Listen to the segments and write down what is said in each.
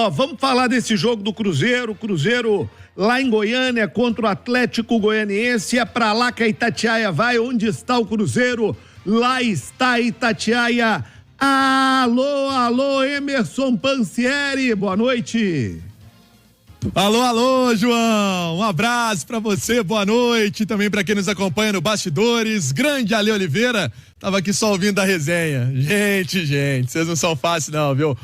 Vamos falar desse jogo do Cruzeiro. Cruzeiro lá em Goiânia contra o Atlético Goianiense. É pra lá que a Itatiaia vai. Onde está o Cruzeiro? Lá está a Itatiaia. Alô, Emerson Pansieri. Boa noite. Alô, João, um abraço pra você, boa noite, também pra quem nos acompanha no Bastidores, grande Ale Oliveira, tava aqui só ouvindo a resenha, gente, vocês não são fáceis não, viu?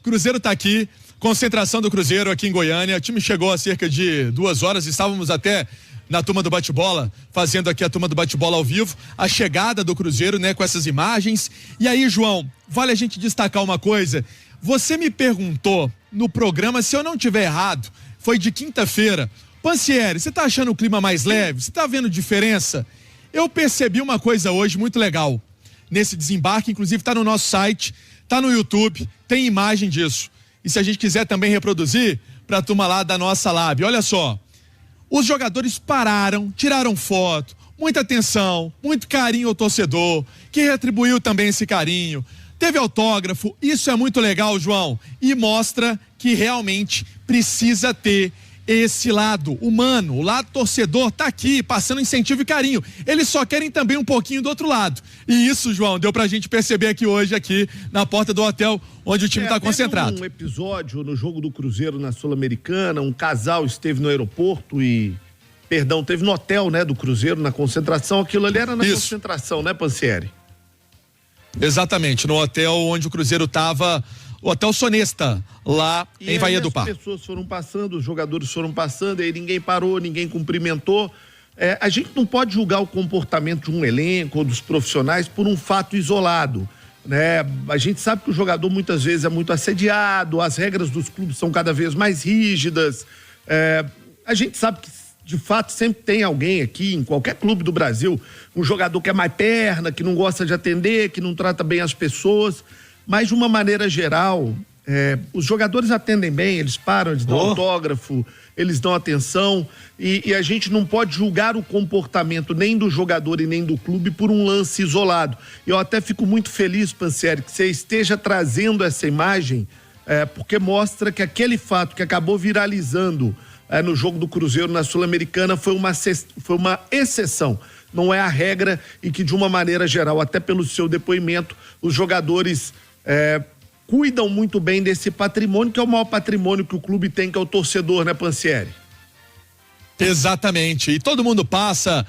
Cruzeiro tá aqui, concentração do Cruzeiro aqui em Goiânia, o time chegou há cerca de 2 horas, estávamos até na turma do bate-bola, fazendo aqui a turma do bate-bola ao vivo, a chegada do Cruzeiro, né, com essas imagens, e aí, João, vale a gente destacar uma coisa, você me perguntou no programa, se eu não tiver errado, foi de quinta-feira. Pansieri, você tá achando o clima mais leve? Você tá vendo diferença? Eu percebi uma coisa hoje muito legal nesse desembarque, inclusive tá no nosso site, tá no YouTube, tem imagem disso. E se a gente quiser também reproduzir pra turma lá da nossa Lab, olha só. Os jogadores pararam, tiraram foto, muita atenção, muito carinho ao torcedor, que retribuiu também esse carinho. Teve autógrafo, isso é muito legal, João, e mostra que realmente precisa ter esse lado humano, o lado torcedor tá aqui, passando incentivo e carinho. Eles só querem também um pouquinho do outro lado. E isso, João, deu pra gente perceber aqui hoje, aqui na porta do hotel, onde o time tá concentrado. Teve um episódio no jogo do Cruzeiro na Sul-Americana, um casal esteve no aeroporto teve no hotel, né, do Cruzeiro, na concentração, aquilo ali era na concentração, né, Pansieri? Exatamente, no hotel onde o Cruzeiro estava, o Hotel Sonesta, lá em Bahia do Par. As pessoas foram passando, os jogadores foram passando, aí ninguém parou, ninguém cumprimentou. A gente não pode julgar o comportamento de um elenco ou dos profissionais por um fato isolado, né? A gente sabe que o jogador muitas vezes é muito assediado, as regras dos clubes são cada vez mais rígidas. A gente sabe que de fato sempre tem alguém aqui, em qualquer clube do Brasil, um jogador que é mais perna, que não gosta de atender, que não trata bem as pessoas, mas de uma maneira geral, os jogadores atendem bem, eles param, eles dão autógrafo, eles dão atenção, e a gente não pode julgar o comportamento nem do jogador e nem do clube por um lance isolado. Eu até fico muito feliz, Pansieri, que você esteja trazendo essa imagem, porque mostra que aquele fato que acabou viralizando no jogo do Cruzeiro na Sul-Americana foi uma exceção, não é a regra, e que de uma maneira geral, até pelo seu depoimento, os jogadores cuidam muito bem desse patrimônio, que é o maior patrimônio que o clube tem, que é o torcedor, né, Pansieri? Exatamente, e todo mundo passa,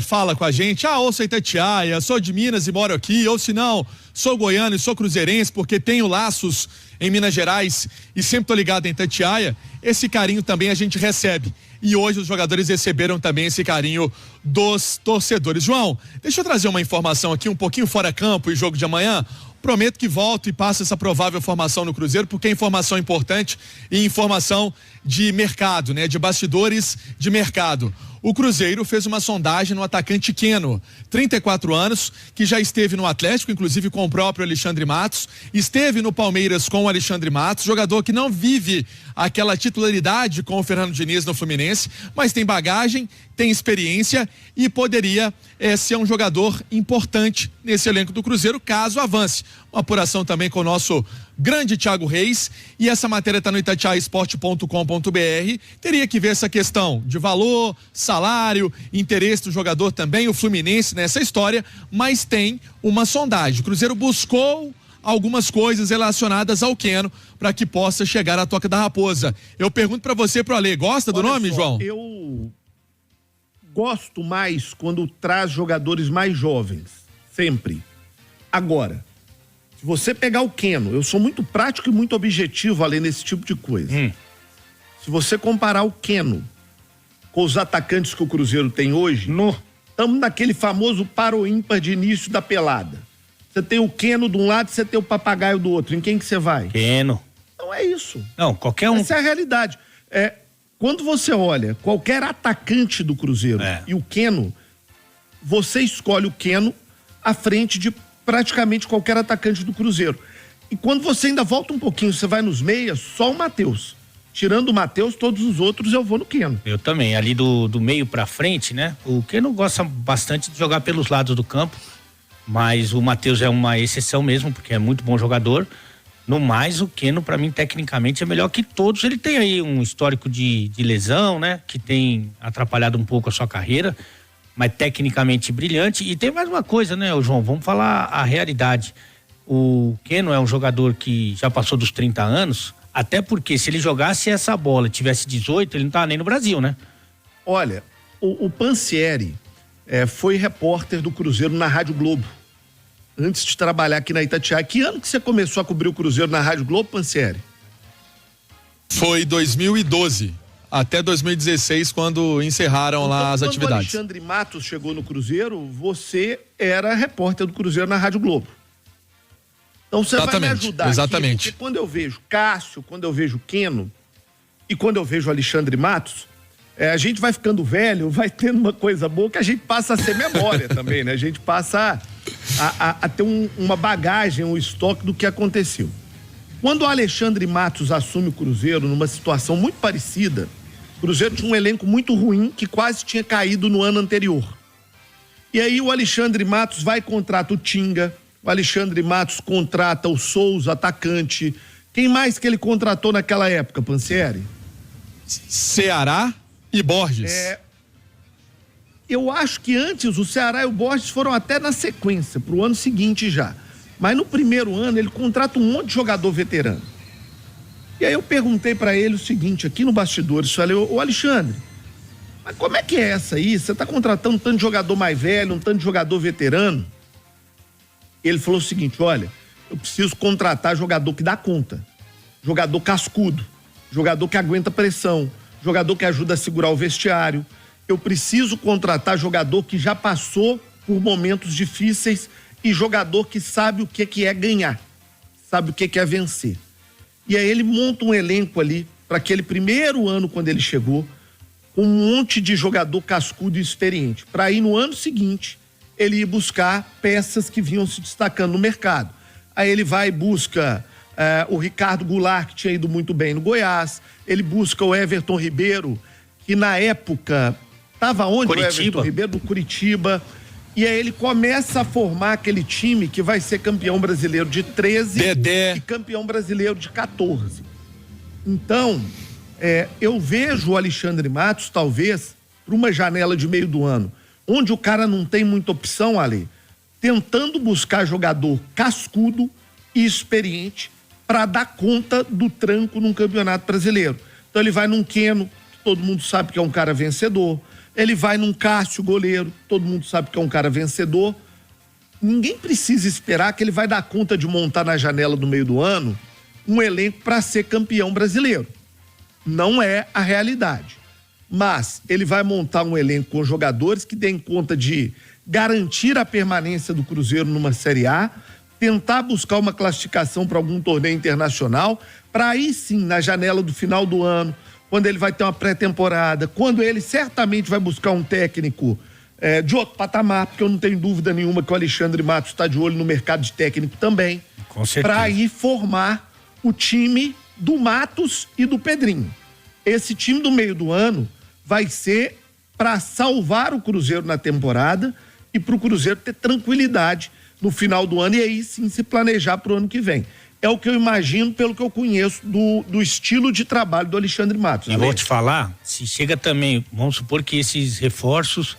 fala com a gente, ouço a Itatiaia, sou de Minas e moro aqui, ou se não, sou goiano e sou cruzeirense porque tenho laços em Minas Gerais e sempre tô ligado em Itatiaia. Esse carinho também a gente recebe, e hoje os jogadores receberam também esse carinho dos torcedores. João, deixa eu trazer uma informação aqui, um pouquinho fora campo e jogo de amanhã. Prometo que volto e passo essa provável formação no Cruzeiro, porque é informação importante e informação de mercado, né? De bastidores de mercado. O Cruzeiro fez uma sondagem no atacante Keno, 34 anos, que já esteve no Atlético, inclusive com o próprio Alexandre Matos, esteve no Palmeiras com o Alexandre Matos, jogador que não vive aquela titularidade com o Fernando Diniz no Fluminense, mas tem bagagem, tem experiência e poderia ser um jogador importante nesse elenco do Cruzeiro, caso avance. Uma apuração também com o nosso grande Thiago Reis, e essa matéria está no itatiaiasport.com.br. Teria que ver essa questão de valor, salário, interesse do jogador também, o Fluminense nessa história, mas tem uma sondagem. O Cruzeiro buscou algumas coisas relacionadas ao Keno para que possa chegar à Toca da Raposa. Eu pergunto para você, pro Ale, gosta do nome, João? Eu gosto mais quando traz jogadores mais jovens, sempre. Agora, se você pegar o Keno, eu sou muito prático e muito objetivo além desse tipo de coisa. Se você comparar o Keno com os atacantes que o Cruzeiro tem hoje, estamos naquele famoso par ou ímpar de início da pelada. Você tem o Keno de um lado e você tem o papagaio do outro. Em quem que você vai? Keno. Não é isso. Não, qualquer um. Essa é a realidade. Quando você olha qualquer atacante do Cruzeiro e o Keno, você escolhe o Keno à frente de praticamente qualquer atacante do Cruzeiro. E quando você ainda volta um pouquinho, você vai nos meias, só o Matheus. Tirando o Matheus, todos os outros eu vou no Keno. Eu também, ali do meio pra frente, né? O Keno gosta bastante de jogar pelos lados do campo, mas o Matheus é uma exceção mesmo, porque é muito bom jogador. No mais, o Keno, pra mim, tecnicamente, é melhor que todos. Ele tem aí um histórico de lesão, né? Que tem atrapalhado um pouco a sua carreira, mas tecnicamente brilhante. E tem mais uma coisa, né, João? Vamos falar a realidade. O Keno é um jogador que já passou dos 30 anos, até porque se ele jogasse essa bola e tivesse 18, ele não tava nem no Brasil, né? Olha, o Pansieri foi repórter do Cruzeiro na Rádio Globo, antes de trabalhar aqui na Itatiaia. Que ano que você começou a cobrir o Cruzeiro na Rádio Globo, Pansieri? Foi 2012, até 2016, quando encerraram Então, lá as quando atividades. Quando o Alexandre Matos chegou no Cruzeiro, você era repórter do Cruzeiro na Rádio Globo. Então você vai me ajudar exatamente. aqui, porque quando eu vejo Cássio, quando eu vejo Keno e quando eu vejo Alexandre Matos, a gente vai ficando velho, vai tendo uma coisa boa que a gente passa a ser memória também, né? A gente passa a ter uma bagagem, um estoque do que aconteceu. Quando o Alexandre Matos assume o Cruzeiro numa situação muito parecida, o Cruzeiro tinha um elenco muito ruim que quase tinha caído no ano anterior. E aí o Alexandre Matos vai e contrata o Tinga, o Alexandre Matos contrata o Souza, atacante. Quem mais que ele contratou naquela época, Pansieri? Ceará e Borges. Eu acho que antes o Ceará e o Borges foram até na sequência, pro ano seguinte já. Mas no primeiro ano ele contrata um monte de jogador veterano. E aí eu perguntei pra ele o seguinte, aqui no bastidor, eu falei, ô Alexandre, mas como é que é essa aí? Você tá contratando um tanto de jogador mais velho, um tanto de jogador veterano? Ele falou o seguinte, olha, eu preciso contratar jogador que dá conta, jogador cascudo, jogador que aguenta pressão, jogador que ajuda a segurar o vestiário. Eu preciso contratar jogador que já passou por momentos difíceis e jogador que sabe o que é ganhar, sabe o que é vencer. E aí ele monta um elenco ali para aquele primeiro ano quando ele chegou, um monte de jogador cascudo e experiente, para aí no ano seguinte ele ir buscar peças que vinham se destacando no mercado. Aí ele vai e busca o Ricardo Goulart, que tinha ido muito bem no Goiás, ele busca o Everton Ribeiro, que na época estava onde? Curitiba. O Everton Ribeiro, do Curitiba. E aí ele começa a formar aquele time que vai ser campeão brasileiro de 13 Dedé. e campeão brasileiro de 14. Então, eu vejo o Alexandre Matos, talvez, para uma janela de meio do ano, onde o cara não tem muita opção, Ale, tentando buscar jogador cascudo e experiente para dar conta do tranco num campeonato brasileiro. Então ele vai num Keno, que todo mundo sabe que é um cara vencedor. Ele vai num Cássio, goleiro, todo mundo sabe que é um cara vencedor. Ninguém precisa esperar que ele vai dar conta de montar na janela do meio do ano um elenco para ser campeão brasileiro. Não é a realidade. Mas ele vai montar um elenco com jogadores que deem conta de garantir a permanência do Cruzeiro numa Série A, tentar buscar uma classificação para algum torneio internacional, para aí sim, na janela do final do ano, quando ele vai ter uma pré-temporada, quando ele certamente vai buscar um técnico de outro patamar, porque eu não tenho dúvida nenhuma que o Alexandre Matos está de olho no mercado de técnico também, Com certeza. para aí formar o time do Matos e do Pedrinho. Esse time do meio do ano vai ser para salvar o Cruzeiro na temporada e para o Cruzeiro ter tranquilidade no final do ano e aí sim se planejar para o ano que vem. É o que eu imagino pelo que eu conheço do estilo de trabalho do Alexandre Matos. E vou te falar, se chega também, vamos supor que esses reforços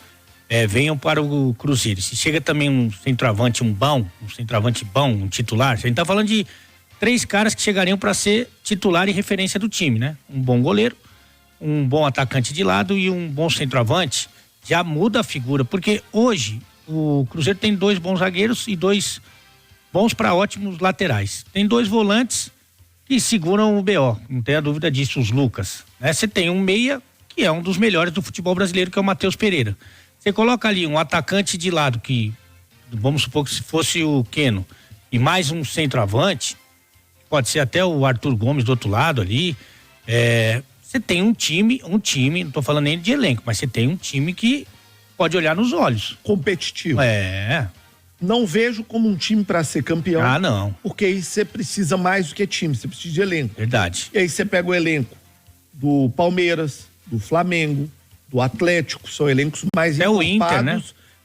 venham para o Cruzeiro. Se chega também um centroavante bom, um titular, a gente tá falando de 3 caras que chegariam para ser titular e referência do time, né? Um bom goleiro, um bom atacante de lado e um bom centroavante, já muda a figura, porque hoje o Cruzeiro tem 2 bons zagueiros e 2 bons para ótimos laterais. Tem 2 volantes que seguram o BO, não tenha dúvida disso, os Lucas. Você tem um meia, que é um dos melhores do futebol brasileiro, que é o Matheus Pereira. Você coloca ali um atacante de lado, que vamos supor que se fosse o Keno, e mais um centroavante, pode ser até o Arthur Gomes do outro lado ali, você tem um time, não tô falando nem de elenco, mas você tem um time que pode olhar nos olhos. Competitivo. É. Não vejo como um time para ser campeão. Ah, não. Porque aí você precisa mais do que time, você precisa de elenco. Verdade. E aí você pega o elenco do Palmeiras, do Flamengo, do Atlético, são elencos mais o Inter, né?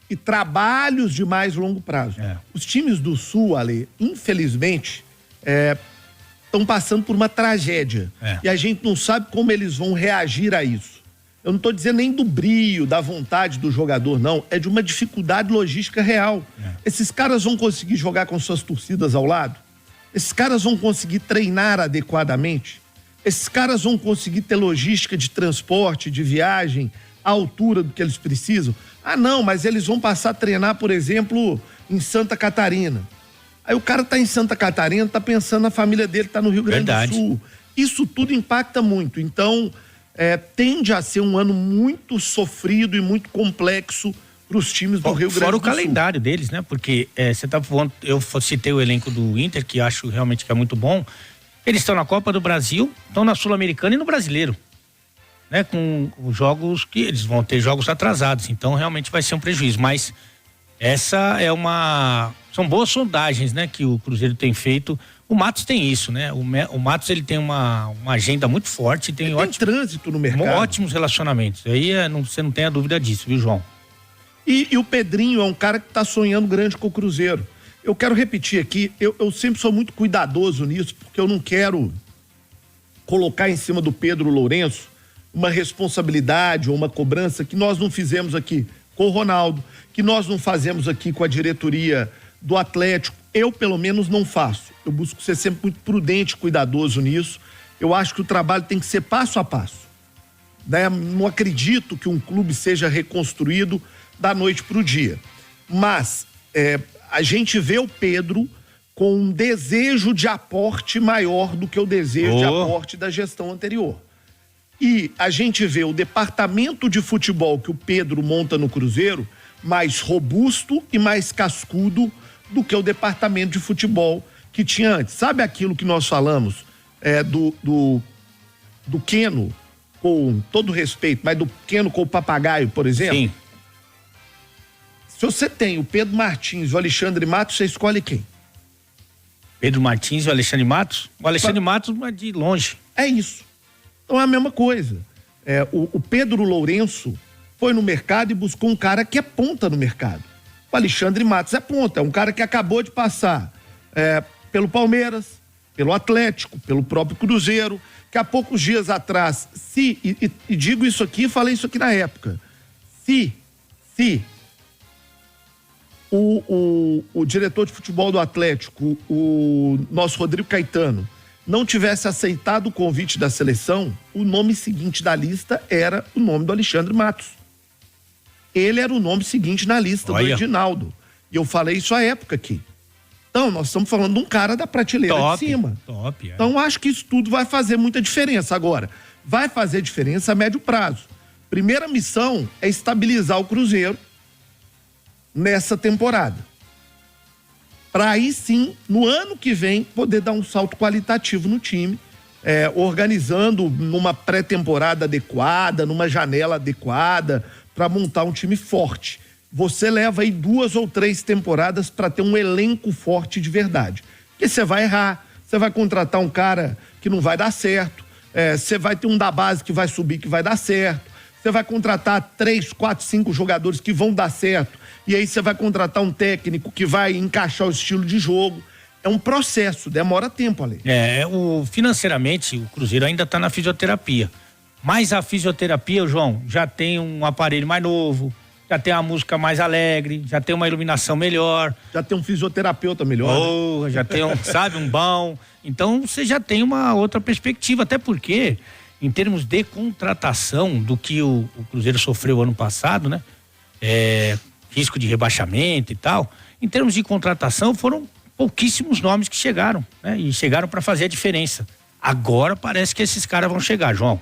E trabalhos de mais longo prazo. Os times do Sul, Ale, infelizmente, estão passando por uma tragédia. E a gente não sabe como eles vão reagir a isso. Eu não estou dizendo nem do brio, da vontade do jogador, não. É de uma dificuldade logística real. Esses caras vão conseguir jogar com suas torcidas ao lado? Esses caras vão conseguir treinar adequadamente? Esses caras vão conseguir ter logística de transporte, de viagem, à altura do que eles precisam? Ah, não, mas eles vão passar a treinar, por exemplo, em Santa Catarina. Aí o cara tá em Santa Catarina, tá pensando na família dele, tá no Rio Grande do Sul. Isso tudo impacta muito. Então, tende a ser um ano muito sofrido e muito complexo para os times do Rio Grande do Sul. Fora o calendário deles, né? Porque você tá falando, eu citei o elenco do Inter, que acho realmente que é muito bom. Eles estão na Copa do Brasil, estão na Sul-Americana e no Brasileiro, né? Com os jogos que eles vão ter jogos atrasados, então realmente vai ser um prejuízo. Mas essa são boas sondagens, né? Que o Cruzeiro tem feito. O Matos tem isso, né? O Matos, ele tem uma agenda muito forte, tem trânsito no mercado, ótimos relacionamentos. Aí você não tem a dúvida disso, viu, João? E o Pedrinho é um cara que tá sonhando grande com o Cruzeiro. Eu quero repetir aqui, eu sempre sou muito cuidadoso nisso, porque eu não quero colocar em cima do Pedro Lourenço uma responsabilidade ou uma cobrança que nós não fizemos aqui com o Ronaldo, que nós não fazemos aqui com a diretoria do Atlético. Eu, pelo menos, não faço. Eu busco ser sempre muito prudente, cuidadoso nisso. Eu acho que o trabalho tem que ser passo a passo, né? Não acredito que um clube seja reconstruído da noite para o dia. Mas a gente vê o Pedro com um desejo de aporte maior do que o desejo de aporte da gestão anterior. E a gente vê o departamento de futebol que o Pedro monta no Cruzeiro mais robusto e mais cascudo do que o departamento de futebol que tinha antes. Sabe aquilo que nós falamos do Keno, com todo respeito, mas do Keno com o Papagaio, por exemplo? Sim. Se você tem o Pedro Martins e o Alexandre Matos, você escolhe quem? Pedro Martins e o Alexandre Matos? O Alexandre Matos, mas de longe. É isso. Então é a mesma coisa. O Pedro Lourenço foi no mercado e buscou um cara que é ponta no mercado. O Alexandre Matos é ponta, é um cara que acabou de passar pelo Palmeiras, pelo Atlético, pelo próprio Cruzeiro, que há poucos dias atrás, e digo isso aqui, falei isso aqui na época, se o diretor de futebol do Atlético, o nosso Rodrigo Caetano, não tivesse aceitado o convite da seleção, o nome seguinte da lista era o nome do Alexandre Matos. Ele era o nome seguinte na lista do Edinaldo. E eu falei isso à época aqui. Então, nós estamos falando de um cara da prateleira de cima. Então, acho que isso tudo vai fazer muita diferença. Agora, vai fazer diferença a médio prazo. Primeira missão é estabilizar o Cruzeiro nessa temporada. Para aí sim, no ano que vem, poder dar um salto qualitativo no time, organizando numa pré-temporada adequada, numa janela adequada, para montar um time forte. Você leva aí 2 ou 3 temporadas para ter um elenco forte de verdade. Porque você vai errar, você vai contratar um cara que não vai dar certo, você vai ter um da base que vai subir que vai dar certo, você vai contratar 3, 4, 5 jogadores que vão dar certo, e aí você vai contratar um técnico que vai encaixar o estilo de jogo. É um processo, demora tempo, Ale. Financeiramente, o Cruzeiro ainda está na fisioterapia. Mas a fisioterapia, João, já tem um aparelho mais novo, já tem uma música mais alegre, já tem uma iluminação melhor. Já tem um fisioterapeuta melhor. Já tem um bom. Então você já tem uma outra perspectiva, até porque, em termos de contratação do que o Cruzeiro sofreu ano passado, né? Risco de rebaixamento e tal. Em termos de contratação, foram pouquíssimos nomes que chegaram, né? E chegaram para fazer a diferença. Agora parece que esses caras vão chegar, João.